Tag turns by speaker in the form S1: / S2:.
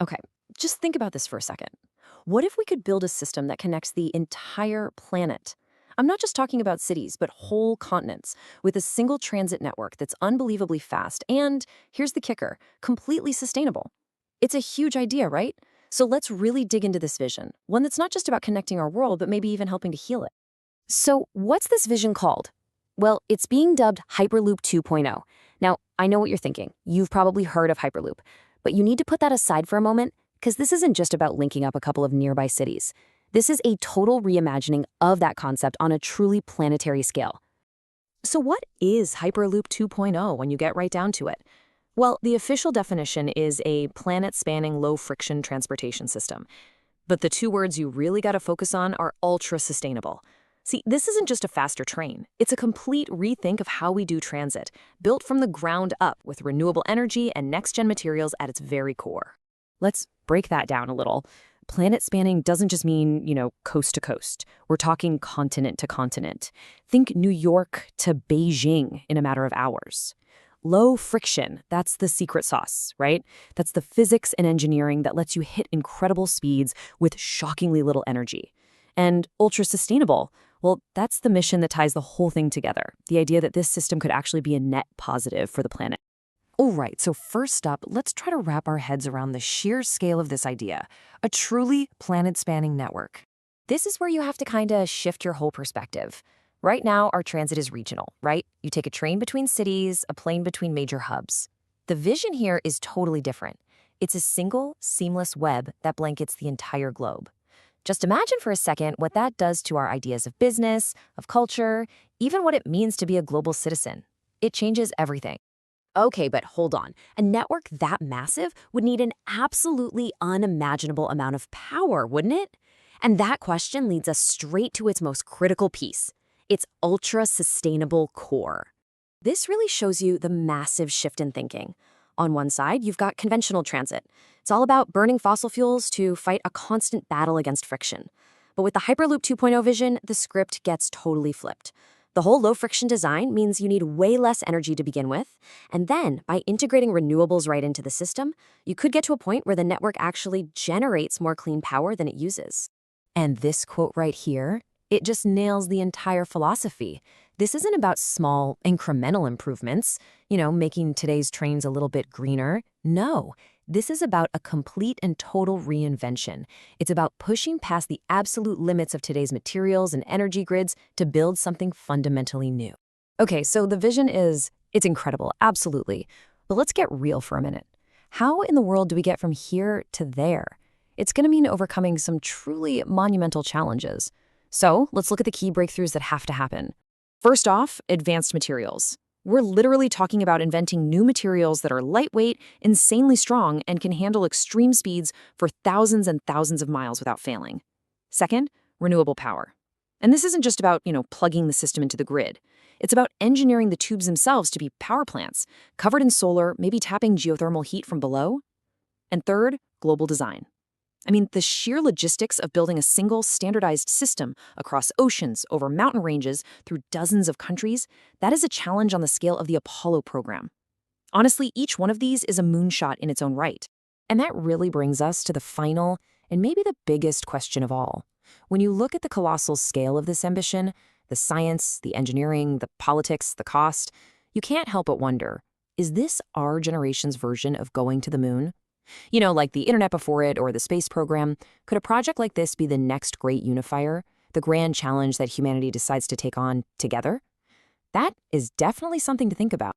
S1: Okay, just think about this for a second. What if we could build a system that connects the entire planet? I'm not just talking about cities, but whole continents, with a single transit network that's unbelievably fast and, here's the kicker, completely sustainable. It's a huge idea, right? So let's really dig into this vision, one that's not just about connecting our world, but maybe even helping to heal it.
S2: So, what's this vision called? Well, it's being dubbed Hyperloop 2.0. Now, I know what you're thinking. You've probably heard of Hyperloop, but you need to put that aside for a moment because this isn't just about linking up a couple of nearby cities. This is a total reimagining of that concept on a truly planetary scale.
S1: So what is Hyperloop 2.0 when you get right down to it? Well, the official definition is a planet-spanning low-friction transportation system. But the two words you really got to focus on are ultra-sustainable. See, this isn't just a faster train. It's a complete rethink of how we do transit, built from the ground up with renewable energy and next-gen materials at its very core. Let's break that down a little. Planet spanning doesn't just mean, coast to coast. We're talking continent to continent. Think New York to Beijing in a matter of hours. Low friction, that's the secret sauce, right? That's the physics and engineering that lets you hit incredible speeds with shockingly little energy. And ultra-sustainable, well, that's the mission that ties the whole thing together, the idea that this system could actually be a net positive for the planet. All right, so first up, let's try to wrap our heads around the sheer scale of this idea, a truly planet-spanning network. This is where you have to kind of shift your whole perspective. Right now, our transit is regional, right? You take a train between cities, a plane between major hubs. The vision here is totally different. It's a single, seamless web that blankets the entire globe. Just imagine for a second what that does to our ideas of business, of culture, even what it means to be a global citizen. It changes everything.
S2: Okay, but hold on. A network that massive would need an absolutely unimaginable amount of power, wouldn't it? And that question leads us straight to its most critical piece, its ultra-sustainable core. This really shows you the massive shift in thinking. On one side, you've got conventional transit. It's all about burning fossil fuels to fight a constant battle against friction. But with the Hyperloop 2.0 vision, the script gets totally flipped. The whole low-friction design means you need way less energy to begin with, and then, by integrating renewables right into the system, you could get to a point where the network actually generates more clean power than it uses. And this quote right here, it just nails the entire philosophy. This isn't about small, incremental improvements, making today's trains a little bit greener. No, this is about a complete and total reinvention. It's about pushing past the absolute limits of today's materials and energy grids to build something fundamentally new. Okay, so the vision it's incredible, absolutely. But let's get real for a minute. How in the world do we get from here to there? It's going to mean overcoming some truly monumental challenges. So let's look at the key breakthroughs that have to happen. First off, advanced materials. We're literally talking about inventing new materials that are lightweight, insanely strong, and can handle extreme speeds for thousands and thousands of miles without failing. Second, renewable power. And this isn't just about, plugging the system into the grid. It's about engineering the tubes themselves to be power plants, covered in solar, maybe tapping geothermal heat from below. And third, global design. I mean, the sheer logistics of building a single standardized system across oceans, over mountain ranges, through dozens of countries, that is a challenge on the scale of the Apollo program. Honestly, each one of these is a moonshot in its own right. And that really brings us to the final and maybe the biggest question of all. When you look at the colossal scale of this ambition, the science, the engineering, the politics, the cost, you can't help but wonder, is this our generation's version of going to the moon? Like the internet before it or the space program, could a project like this be the next great unifier, the grand challenge that humanity decides to take on together? That is definitely something to think about.